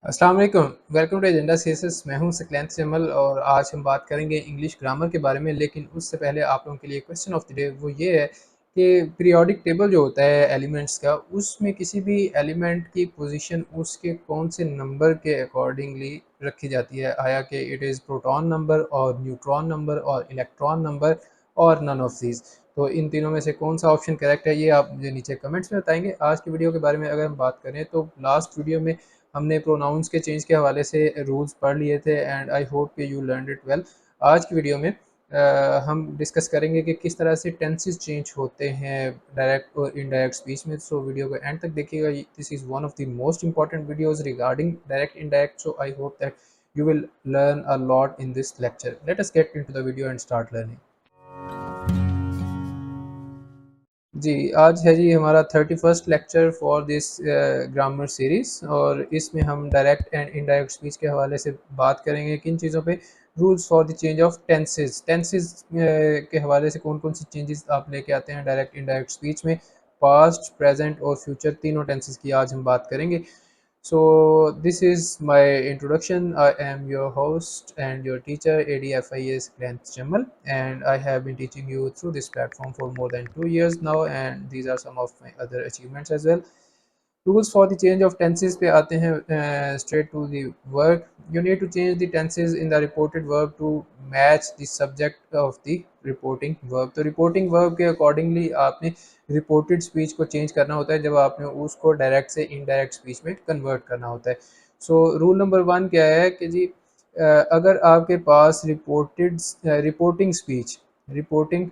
अस्सलाम वालेकुम, welcome to agenda CSS. मैं हूं सकलैंत जमल और आज हम बात करेंगे इंग्लिश ग्रामर के बारे में। लेकिन उससे पहले आप लोगों के लिए क्वेश्चन ऑफ द डे वो ये है कि पीरियोडिक टेबल जो होता है एलिमेंट्स का, उसमें किसी भी एलिमेंट की पोजीशन उसके कौन से नंबर के अकॉर्डिंगली रखी जाती है। आया कि इट इज़ प्रोटॉन नंबर और न्यूट्रॉन नंबर और इलेक्ट्रॉन नंबर और नन ऑफ दीज। तो इन तीनों में से कौन सा ऑप्शन करेक्ट है, ये आप मुझे नीचे कमेंट्स में बताएंगे। आज की वीडियो के बारे में अगर हम बात करें तो लास्ट वीडियो में हमने प्रोनाउंस के चेंज के हवाले से रूल्स पढ़ लिए थे एंड आई होप कि यू लर्नड इट वेल। आज की वीडियो में हम डिस्कस करेंगे कि किस तरह से टेंसेस चेंज होते हैं डायरेक्ट और इनडायरेक्ट स्पीच में। सो वीडियो को एंड तक देखिएगा। This is one of the most important videos regarding direct indirect, so I hope that you will learn a lot in this lecture. Let us get into the video and start learning. जी, आज है जी हमारा 31st lecture for this grammar series और इसमें हम direct and indirect speech के हवाले से बात करेंगे। किन चीज़ों पे? Rules for the change of tenses. Tenses के हवाले से कौन कौन सी चेंजेस आप लेके आते हैं डायरेक्ट इनडायरेक्ट स्पीच में। पास्ट, प्रेजेंट और फ्यूचर तीनों टेंसेस की आज हम बात करेंगे। So this is my introduction. I am your host and your teacher ADFIS Grant Jamal, and I have been teaching you through this platform for more than 2 years now, and these are some of my other achievements as well. Tools for the change of tenses पे आते हैं straight to the work. You need to change the tenses in the reported verb to match the subject of the reporting verb. तो reporting verb के accordingly आपने reported speech को change करना होता है जब आपने उसको direct से indirect speech में convert करना होता है। So rule number 1 क्या है कि जी अगर आपके पास reporting speech, reporting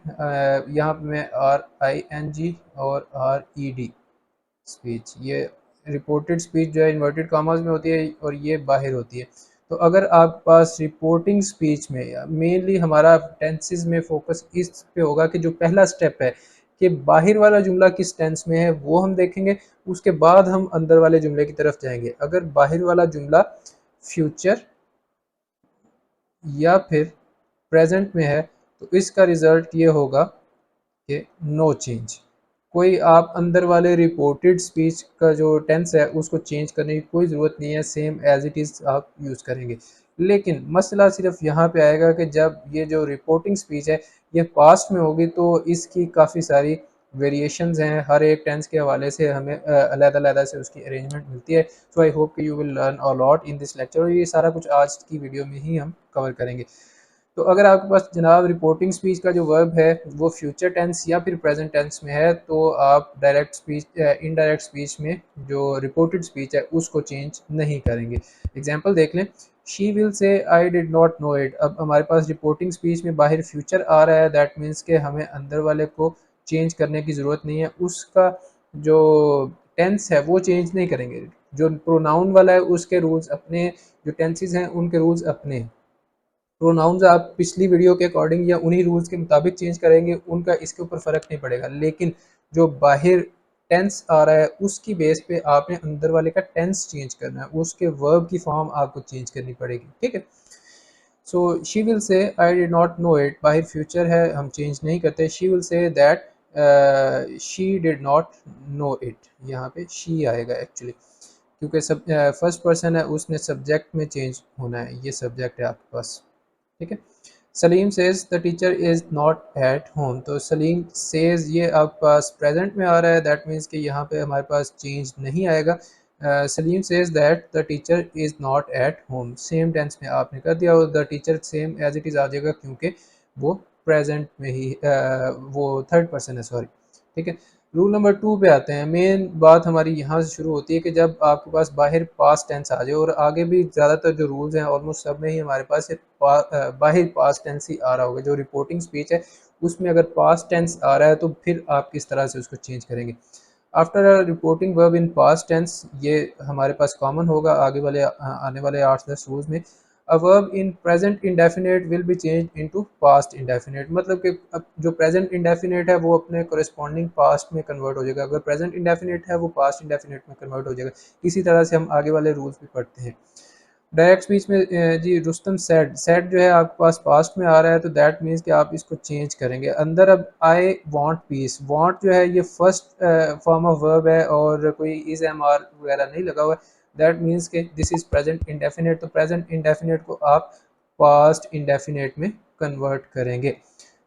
यहाँ पे मैं RING और RED स्पीच, ये रिपोर्टेड स्पीच जो है इन्वर्टेड कॉमास में होती है और ये बाहर होती है। तो अगर आपके पास रिपोर्टिंग स्पीच में मेनली हमारा टेंसेस में फोकस इस पे होगा कि जो पहला स्टेप है कि बाहर वाला जुमला किस टेंस में है वो हम देखेंगे। उसके बाद हम अंदर वाले जुमले की तरफ जाएंगे। अगर बाहर वाला जुमला फ्यूचर या फिर प्रेजेंट में है तो इसका रिजल्ट ये होगा कि नो चेंज। कोई आप अंदर वाले रिपोर्टेड स्पीच का जो टेंस है उसको चेंज करने की कोई ज़रूरत नहीं है, सेम एज इट इज़ आप यूज़ करेंगे। लेकिन मसला सिर्फ यहाँ पे आएगा कि जब ये जो रिपोर्टिंग स्पीच है ये पास्ट में होगी तो इसकी काफ़ी सारी वेरिएशंस हैं। हर एक टेंस के हवाले से हमें अलग-अलग से उसकी अरेंजमेंट मिलती है। सो आई होप कि you will learn a lot in this lecture और ये सारा कुछ आज की वीडियो में ही हम कवर करेंगे। तो अगर आपके पास जनाब रिपोर्टिंग स्पीच का जो वर्ब है वो फ्यूचर टेंस या फिर प्रेजेंट टेंस में है तो आप डायरेक्ट स्पीच इनडायरेक्ट स्पीच में जो रिपोर्टेड स्पीच है उसको चेंज नहीं करेंगे। एग्जांपल देख लें, शी विल से I did not know it. अब हमारे पास रिपोर्टिंग स्पीच में बाहर फ्यूचर आ रहा है, दैट मीन्स के हमें अंदर वाले को चेंज करने की ज़रूरत नहीं है। उसका जो टेंस है वो चेंज नहीं करेंगे। जो प्रोनाउन वाला है उसके रूल्स अपने, जो टेंसेज हैं उनके रूल्स अपने हैं। प्रोनाउंस आप पिछली वीडियो के अकॉर्डिंग या उन्हीं रूल्स के मुताबिक चेंज करेंगे, उनका इसके ऊपर फ़र्क नहीं पड़ेगा। लेकिन जो बाहर टेंस आ रहा है उसकी बेस पे आपने अंदर वाले का टेंस चेंज करना है, उसके वर्ब की फॉर्म आपको चेंज करनी पड़ेगी। ठीक है। सो शी विल से I did not know it, बाहर फ्यूचर है हम चेंज नहीं करते। She will say that she did not know it, यहाँ पे शी आएगा एक्चुअली क्योंकि सब फर्स्ट पर्सन है, उसने सब्जेक्ट में चेंज होना है। ये सब्जेक्ट है आपके पास। ठीक है। Salim says the teacher is not at home. तो सलीम सेज ये आपके पास प्रेजेंट में आ रहा है, दैट मीन्स कि यहाँ पे हमारे पास चेंज नहीं आएगा। Salim says that the teacher is not at home, same tense में आपने कर दिया और the teacher same as it is आ जाएगा क्योंकि वो प्रेजेंट में ही वो थर्ड पर्सन है, सॉरी। ठीक है। रूल नंबर 2 पे आते हैं। मेन बात हमारी यहाँ से शुरू होती है कि जब आपके पास बाहर पास्ट टेंस आ जाए, और आगे भी ज़्यादातर जो रूल्स हैं ऑलमोस्ट सब में ही हमारे पास बाहर पास्ट टेंस ही आ रहा होगा। जो रिपोर्टिंग स्पीच है उसमें अगर पास्ट टेंस आ रहा है तो फिर आप किस तरह से उसको चेंज करेंगे। After reporting verb in past tense, ये हमारे पास कॉमन होगा आगे वाले आने वाले 8-10 रूल्स में। A verb in present indefinite will be change into past indefinite, मतलब कि अब जो प्रेजेंट इंडेफिनिट है वो अपने कोरिस्पॉन्डिंग पास्ट में कन्वर्ट हो जाएगा। अगर प्रेजेंट इंडेफिनिट है वो पास्ट इंडेफिनिट में कन्वर्ट हो जाएगा। इसी तरह से हम आगे वाले रूल्स भी पढ़ते हैं। डायरेक्ट स्पीच में जी रुस्तम सेड, सेड जो है आपके पास पास्ट में आ रहा है तो दैट मीन्स कि आप इसको चेंज करेंगे। अंदर अब आई वांट पीस, वांट जो है ये फर्स्ट फॉर्म ऑफ वर्ब है और कोई इज एम आर वगैरह नहीं लगा हुआ है। दैट मीन्स के दिस इज प्रेजेंट इंडेफिनिट, तो प्रेजेंट इंडेफिनिट को आप पास्ट इंडेफिनिट में कन्वर्ट करेंगे।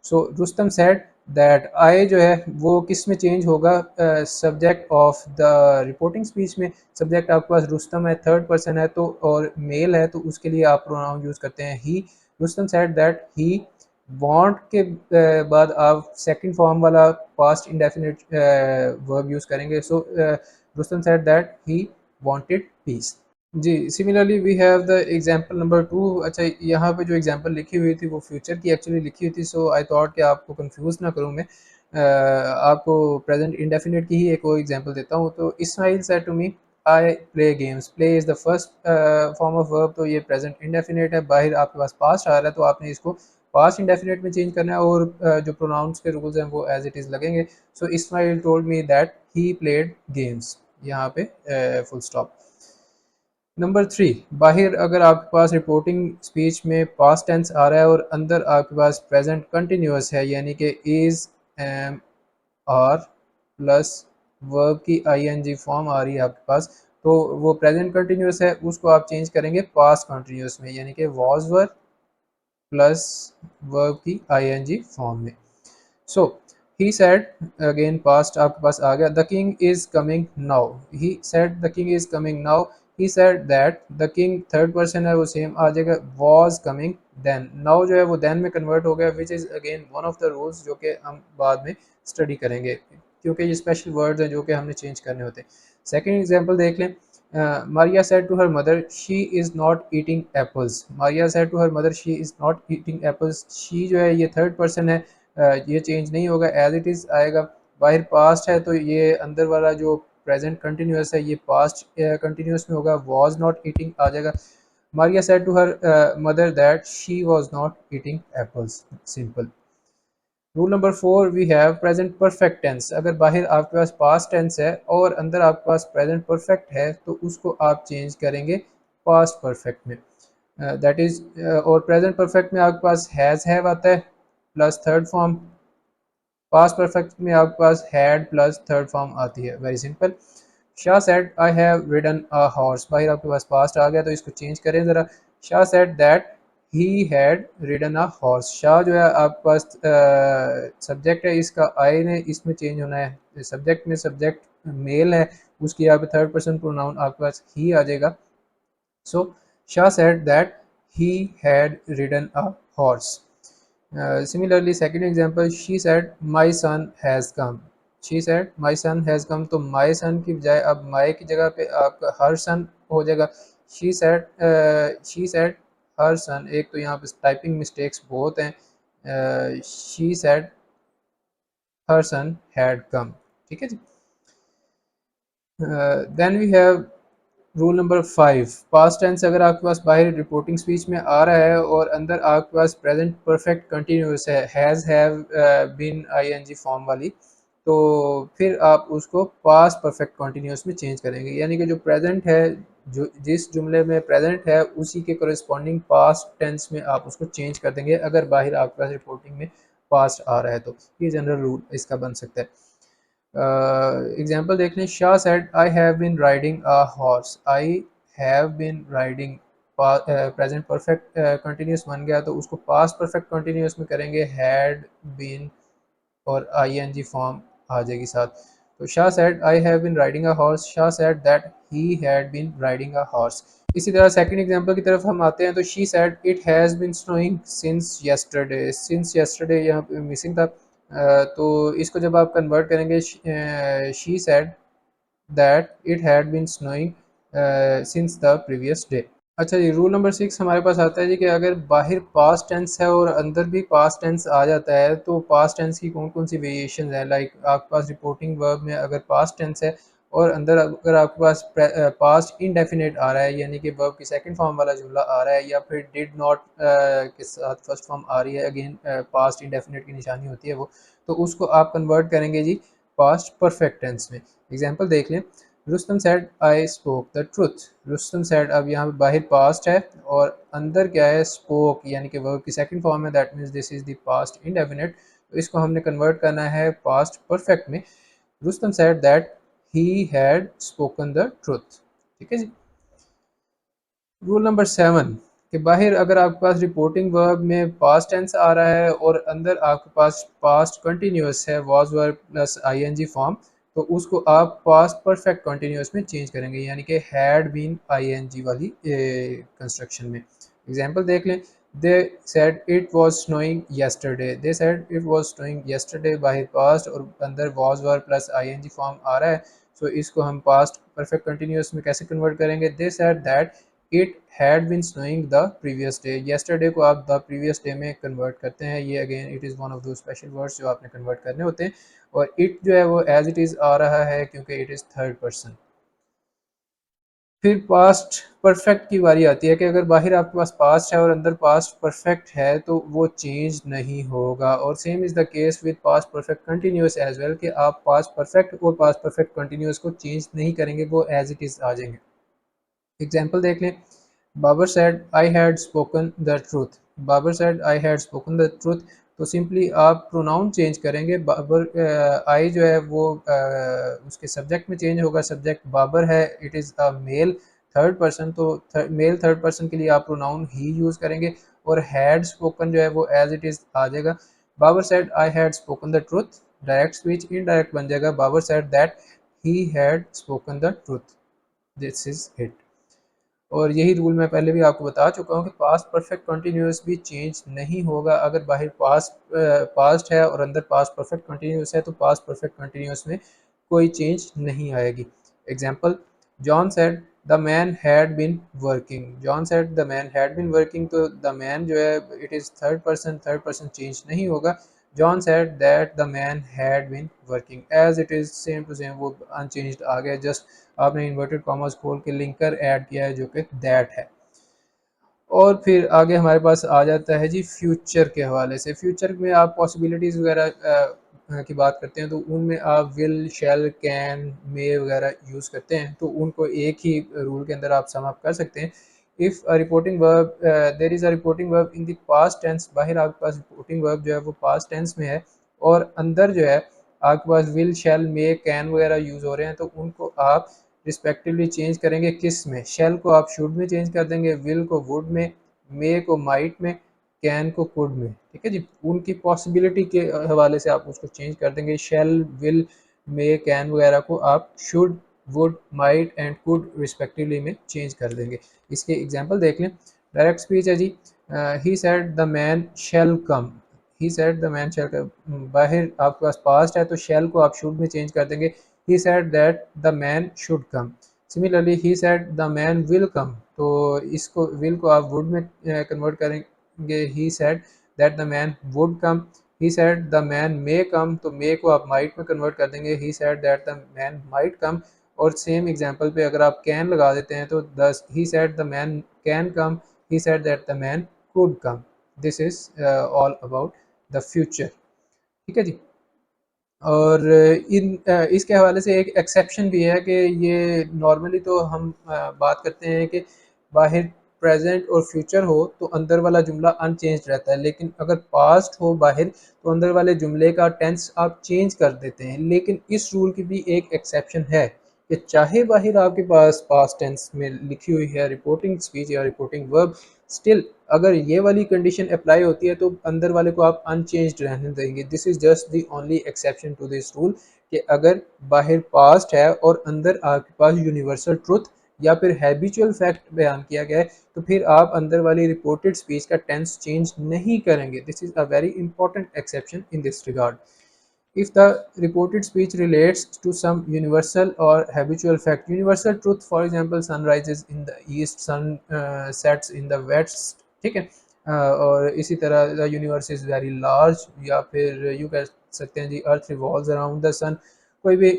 So Rustam said that I जो है वो किस में चेंज होगा, subject of the reporting speech में। सब्जेक्ट आपके पास रुस्तम है, थर्ड पर्सन है तो और मेल है तो उसके लिए आप प्रोनाउन यूज़ करते हैं ही। Rustam said that he want के बाद आप सेकंड फॉर्म वाला पास्ट इंडेफिनिट वर्ब यूज़ करेंगे। So Rustam said that he wanted peace. जी, similarly we have the example number 2। अच्छा, यहाँ पे जो एग्जांपल लिखी हुई थी वो फ्यूचर की एक्चुअली लिखी हुई थी, सो आई थॉट कि आपको कंफ्यूज ना करूँ मैं। आपको प्रेजेंट इंडेफिनिट की ही एक और एग्जांपल देता हूँ। तो Ismail said to me I play games. Play is the first form of verb, तो ये प्रेजेंट इंडेफिनिट है। बाहर आपके पास पास्ट आ रहा है तो आपने इसको पास्ट इंडेफिनिट में चेंज करना है और जो प्रोनाउंस के रूल्स हैं वो एज इट इज़ लगेंगे। So Ismail told me that he played games, यहाँ पे फुल स्टॉप। नंबर 3, बाहर अगर आपके पास रिपोर्टिंग स्पीच में पास्ट टेंस आ रहा है और अंदर आपके पास प्रेजेंट कंटिन्यूअस है, यानी कि is, am, are plus verb की आईएनजी फॉर्म आ रही है आपके पास, तो वो प्रेजेंट कंटिन्यूअस है, उसको आप चेंज करेंगे पास्ट कंटिन्यूअस में, यानी कि वॉज वर प्लस वर्ब की आईएनजी फॉर्म में। सो ही सेड, अगेन पास्ट आपके पास आ गया, the king is coming now. He said the king is coming now. He said that the king, third person है वो same आ जाएगा, वॉज कमिंग देन। नाउ जो है वो देन में कन्वर्ट हो गया, which is again one of the rules जो कि हम बाद में स्टडी करेंगे, क्योंकि ये स्पेशल वर्ड्स हैं जो कि हमने चेंज करने होते हैं। सेकेंड एग्जाम्पल देख लें। Maria said to her mother, she is not eating apples. Maria said to her mother, she is not eating apples. She जो है ये थर्ड पर्सन है, ये चेंज नहीं होगा, एज इट इज़ आएगा। बाहर पास्ट है तो ये अंदर वाला जो प्रेजेंट कंटिन्यूअस है ये पास्ट कंटिन्यूअस में होगा, वॉज नॉट ईटिंग आ जाएगा। Maria said to her mother that she was not eating apples, simple. Rule number 4 we have present perfect tense. अगर बाहर आपके पास पास्ट टेंस है और अंदर आपके पास प्रेजेंट परफेक्ट है तो उसको आप चेंज करेंगे पास्ट परफेक्ट में, दैट इज, और प्रेजेंट परफेक्ट में आपके पास हैज़ हैव आता है plus third form, past perfect में आपके पास हैड प्लस थर्ड फॉर्म आती है, very simple. Shah said I have ridden a horse. भाई आपके पास पास्ट आ गया तो इसको चेंज करें ज़रा। Shah said that he had ridden a horse. Shah जो है आपके पास सब्जेक्ट है, इसका आई ने इसमें चेंज होना है, सब्जेक्ट में सब्जेक्ट मेल है, उसकी यहाँ पे थर्ड पर्सन प्रोनाउन आपके पास ही आ जाएगा। So Shah said that he had ridden a horse. Similarly, second example, she said my son has come. She said my son has come, तो my son की बजाय अब my की जगह पे आपका her son हो जाएगा। she said her son, एक तो यहाँ पे टाइपिंग मिस्टेक्स बहुत हैं। she said her son had come, ठीक है जी। Then we have rule number 5, past tense अगर आपके पास बाहर रिपोर्टिंग स्पीच में आ रहा है और अंदर आपके पास प्रेजेंट परफेक्ट कंटिन्यूस है, has have been ING form वाली, तो फिर आप उसको पास्ट परफेक्ट कंटिन्यूस में चेंज करेंगे, यानी कि जो प्रेजेंट है, जो जिस जुमले में प्रेजेंट है उसी के करस्पॉन्डिंग पास्ट टेंस में आप उसको चेंज कर देंगे अगर बाहर आपके पास रिपोर्टिंग में पास्ट आ रहा है तो। ये जनरल रूल इसका बन सकता है। एग्जाम्पल देख लें। Shah said I have been riding a horse. I have been riding, present perfect continuous बन गया तो उसको पास्ट परफेक्ट कंटिन्यूस में करेंगे, हैड बीन और आईएनजी फॉर्म आ जाएगी साथ। तो Shah said I have been riding a horse, Shah said that he had been riding a horse. इसी तरह सेकंड एग्जांपल की तरफ हम आते हैं। तो she said it has been snowing since yesterday. Since yesterday यहाँ पे मिसिंग था, तो इसको जब आप कन्वर्ट करेंगे, she said that it had been snowing since the previous day. अच्छा जी, रूल नंबर 6 हमारे पास आता है जी कि अगर बाहर पास्ट टेंस है और अंदर भी पास्ट टेंस आ जाता है तो पास्ट टेंस की कौन कौन सी वेरिएशन है। लाइक आपके पास रिपोर्टिंग वर्ब में अगर पास्ट टेंस है और अंदर अगर आपके पास पास्ट इनडेफिनेट आ रहा है, यानी कि वर्ब की सेकंड फॉर्म वाला जुमला आ रहा है, या फिर डिड नॉट के साथ फर्स्ट फॉर्म आ रही है, अगेन पास्ट इनडेफिनेट की निशानी होती है वो, तो उसको आप कन्वर्ट करेंगे जी पास्ट परफेक्ट टेंस में। एग्जाम्पल देख लें। Rustam said I spoke the truth. Rustam said, अब यहाँ पे बाहर पास्ट है और अंदर क्या है, स्पोक, यानी कि वर्ब की सेकंड फॉर्म है, that means this is the past indefinite, तो इसको हमने कन्वर्ट करना है पास्ट परफेक्ट में। Rustam said that he had spoken the truth, ठीक है जी। रूल नंबर 7 कि बाहर अगर आपके पास रिपोर्टिंग वर्ब में पास्ट टेंस आ रहा है और अंदर आपके पास पास्ट कंटिन्यूअस है was verb plus ING form, तो उसको आप पास्ट परफेक्ट कंटिन्यूअस में चेंज करेंगे, यानी कि हैड बीन आईएनजी वाली कंस्ट्रक्शन में। एग्जांपल देख लें। They said it was snowing yesterday, they said it was snowing yesterday, बाहर पास्ट और अंदर was verb plus ING form आ रहा है। सो इसको हम पास्ट परफेक्ट कंटिन्यूअस में कैसे कन्वर्ट करेंगे? They said that it had been snowing the previous day. Yesterday को आप द प्रीवियस डे में कन्वर्ट करते हैं। ये again it is one of those special words जो आपने कन्वर्ट करने होते हैं। और इट जो है वो एज इट इज़ आ रहा है क्योंकि इट इज़ थर्ड पर्सन। फिर पास्ट परफेक्ट की बारी आती है कि अगर बाहर आपके पास पास्ट है और अंदर पास्ट परफेक्ट है तो वो चेंज नहीं होगा। और same is the case with past perfect continuous as well कि आप पास्ट परफेक्ट और पास्ट परफेक्ट कंटिन्यूस को चेंज नहीं करेंगे, वो एज इट इज़ आ जाएंगे। एग्जाम्पल देख लें। Babar said I had spoken the truth. Babar said I had spoken the truth. तो सिंपली आप प्रोनाउन चेंज करेंगे। बाबर आई जो है वो उसके सब्जेक्ट में चेंज होगा। सब्जेक्ट बाबर है, it is a male third person, तो मेल थर्ड पर्सन के लिए आप प्रोनाउन ही यूज़ करेंगे। और हैड स्पोकन जो है वो एज इट इज़ आ जाएगा। Babar said I had spoken the truth, direct speech indirect बन जाएगा। Babar said that he had spoken the truth. This is it. और यही रूल मैं पहले भी आपको बता चुका हूँ कि पास्ट परफेक्ट कंटिन्यूस भी चेंज नहीं होगा। अगर बाहर पास्ट है और अंदर पास्ट परफेक्ट कंटिन्यूस है तो पास्ट परफेक्ट कंटिन्यूस में कोई चेंज नहीं आएगी। Example. John said the man had been working. John said the man had been working, तो द मैन जो है it is third person change नहीं होगा। John said that the man had been working, as it is same to same वो unchanged आ गया। Just आपने inverted commas खोल के लिंकर ऐड किया है जो कि दैट है। और फिर आगे हमारे पास आ जाता है जी फ्यूचर के हवाले से। फ्यूचर में आप पॉसिबिलिटीज़ वगैरह की बात करते हैं तो उनमें आप विल, शैल, कैन, मे वगैरह यूज़ करते हैं, तो उनको एक ही रूल के अंदर आप सम अप कर सकते हैं। If a reporting verb there is a reporting verb in the past tense, बाहर आपके पास रिपोर्टिंग वर्ब जो है वो पास्ट टेंस में है और अंदर जो है आपके पास विल, शैल, मे, कैन वगैरह यूज़ हो रहे हैं, तो उनको आप रिस्पेक्टिवली चेंज करेंगे किस में? शैल को आप शुड में चेंज कर देंगे, विल को वुड में, मे को माइट में, कैन को कुड में। ठीक है जी। उनकी पॉसिबिलिटी के हवाले से आप उसको चेंज कर देंगे। शैल, विल, मे, कैन वगैरह को आप should, would, might and could respectively में चेंज कर देंगे। इसके एग्जांपल देख लें। डायरेक्ट स्पीच है जी। He said the man shall come. He said the man shall come, बाहर आपके पास पास्ट है तो शैल को आप शुड में चेंज कर देंगे। he said that the man should come. Similarly, he said the man will come, तो इसको will को आप would में कन्वर्ट करेंगे। he said that the man would come. he said the man may come, तो may को आप might में कन्वर्ट कर देंगे। he said that the man might come। और सेम एग्जांपल पे अगर आप can लगा देते हैं तो thus he said the man can come, he said that the man could come। this is all about the future। ठीक है जी। और इसके हवाले से एक एक्सेप्शन भी है कि ये नॉर्मली तो हम बात करते हैं कि बाहर प्रेजेंट और फ्यूचर हो तो अंदर वाला जुमला अनचेंज्ड रहता है, लेकिन अगर पास्ट हो बाहर तो अंदर वाले जुमले का टेंस आप चेंज कर देते हैं। लेकिन इस रूल की भी एक एक्सेप्शन है कि चाहे बाहर आपके पास पास्ट टेंस में लिखी हुई है रिपोर्टिंग स्पीच या रिपोर्टिंग वर्ब, स्टिल अगर ये वाली कंडीशन अप्लाई होती है तो अंदर वाले को आप अनचेंज्ड रहने देंगे। This is just the only exception to this rule कि अगर बाहर पास्ट है और अंदर आपके पास यूनिवर्सल ट्रुथ या फिर हैबिचुअल फैक्ट बयान किया गया है तो फिर आप अंदर वाली रिपोर्टेड स्पीच का टेंस चेंज नहीं करेंगे। This is a very important exception in this regard. If the reported speech relates to some universal or habitual fact, universal truth, for example, sun rises in the east, sun sets in the west, ठीक है। और इसी तरह the universe is very large, या फिर you कह सकते हैं जी अर्थ रिवॉल्व्स अराउंड द सन, कोई भी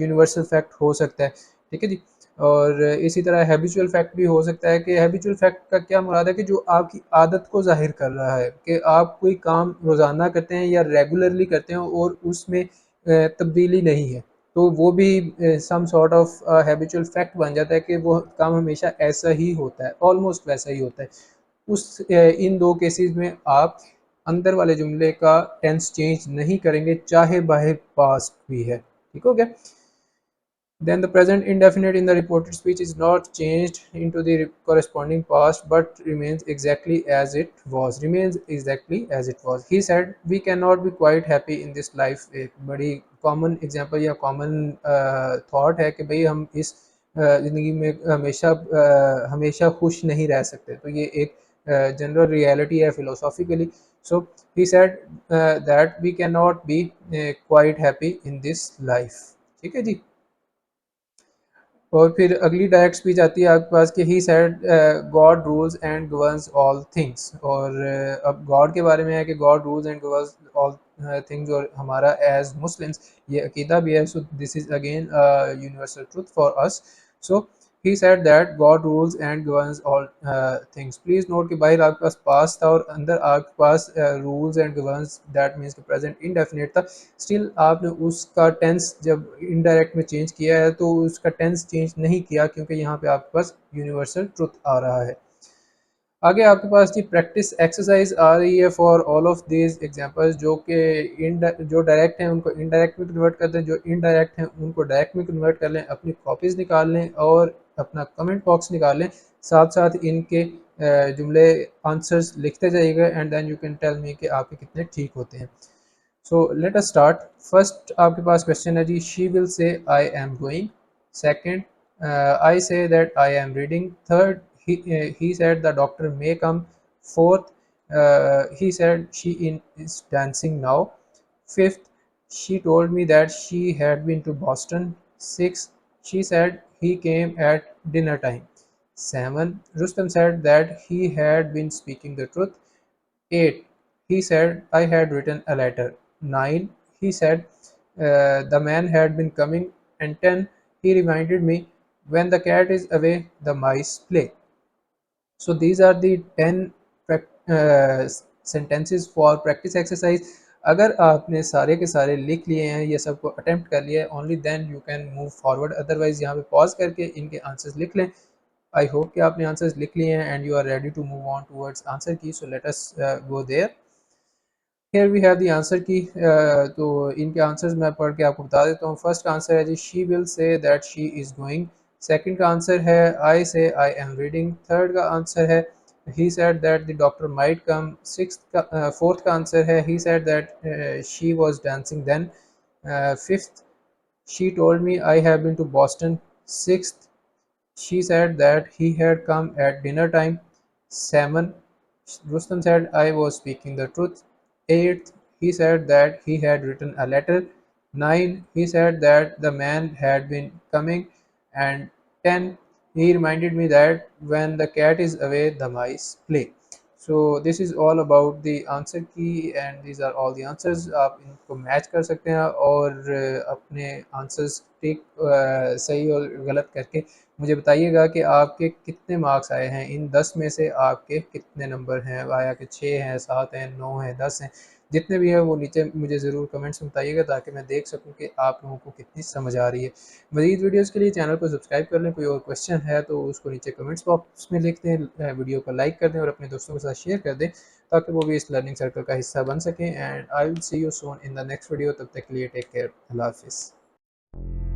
यूनिवर्सल फैक्ट हो सकता है। ठीक है जी। और इसी तरह हैबिचुअल फैक्ट भी हो सकता है कि हैबिचुअल फैक्ट का क्या मुराद है कि जो आपकी आदत को जाहिर कर रहा है कि आप कोई काम रोज़ाना करते हैं या रेगुलरली करते हैं और उसमें तब्दीली नहीं है, तो वो भी some sort of habitual fact बन जाता है कि वो काम हमेशा ऐसा ही होता है, ऑलमोस्ट वैसा ही होता है। इन दो केसेस में आप अंदर वाले जुमले का टेंस चेंज नहीं करेंगे चाहे बाहर पास्ट भी है। ठीक हो गया। Then the present indefinite in the reported speech is not changed into the corresponding past but remains exactly as it was. Remains exactly as it was. He said, "We cannot be quite happy in this life." एक बड़ी common example या common thought है कि भाई हम इस ज़िंदगी में हमेशा खुश नहीं रह सकते. तो ये एक general reality है philosophically. So he said that we cannot be quite happy in this life. ठीक है जी. और फिर अगली डायरेक्ट स्पीच आती है आपके पास कि he said God rules and governs all things. और अब गॉड के बारे में है कि God rules and governs all things. और हमारा एज मुस्लिम्स ये अकीदा भी है. So this is again universal truth for us. So he said that God rules and governs all things. Please note कि बाहर आपके पास पास था और अंदर आपके पास rules and governs that means present indefinite था. स्टिल आपने उसका टेंस जब इनडायरेक्ट में चेंज किया है तो उसका टेंस चेंज नहीं किया क्योंकि यहाँ पे आपके पास यूनिवर्सल ट्रुथ आ रहा है. आगे आपके पास जी प्रैक्टिस एक्सरसाइज आ रही है for all of these examples जो कि जो डायरेक्ट हैं उनको इनडायरेक्ट में कन्वर्ट कर दें, जो इनडायरेक्ट हैं उनको डायरेक्ट में कन्वर्ट कर लें. अपनी कॉपीज़ निकाल लें और अपना कमेंट बॉक्स निकाल लें. साथ साथ इनके जुमले आंसर्स लिखते जाइएगा and then you can tell me कि आपके कितने ठीक होते हैं. So let us start. First आपके पास क्वेश्चन है जी. She will say I am going. Second, I say that I am reading. Third, he said the doctor may come. Fourth, he said she is dancing now. Fifth, she told me that she had been to Boston. Sixth, she said he came at dinner time. Seven, Rustam said that he had been speaking the truth. 8. He said I had written a letter. 9. He said the man had been coming. And 10. He reminded me when the cat is away, the mice play. So these are the 10 uh, sentences for practice exercise. अगर आपने सारे के सारे लिख लिए हैं, ये सबको अटेम्प्ट कर लिया है, only then you can move forward. Otherwise यहाँ पे पॉज करके इनके आंसर्स लिख लें. आई होप कि आपने आंसर्स लिख लिए हैं and you are ready to move on towards answer key. So let us go there. Here we have the answer key. तो इनके आंसर्स मैं पढ़ के आपको बता देता हूँ. फर्स्ट का आंसर है जी she will say that she is going. Second का आंसर है I say I am reading. Third का आंसर है he said that the doctor might come. Sixth का फोर्थ का आंसर है he said that she was dancing then. Fifth she told me I have been to Boston. Sixth she said that he had come at dinner time. 7. Rustam said I was speaking the truth. 8. He said that he had written a letter. 9. He said that the man had been coming. And 10. He reminded me that when the cat is away, the mice play. So this is all about the answer key and these are all the answers. आप इनको match कर सकते हैं और अपने answers ठीक सही और गलत करके मुझे बताइएगा कि आपके कितने मार्क्स आए हैं. इन 10 में से आपके कितने नंबर हैं, आया कि 6 हैं, 7 हैं, 9 हैं, 10 हैं. जितने भी हैं वो नीचे मुझे ज़रूर कमेंट्स में बताइएगा ताकि मैं देख सकूं कि आप लोगों को कितनी समझ आ रही है. मज़ीद वीडियोज़ के लिए चैनल को सब्सक्राइब कर लें. कोई और क्वेश्चन है तो उसको नीचे कमेंट्स बॉक्स में लिख दें. वीडियो को लाइक कर दें और अपने दोस्तों के साथ शेयर कर दें ताकि वो भी इस लर्निंग सर्कल का हिस्सा बन सकें. And I will see you soon in the next video. तब तक के लिए टेक केयर. अल्लाह हाफिज़.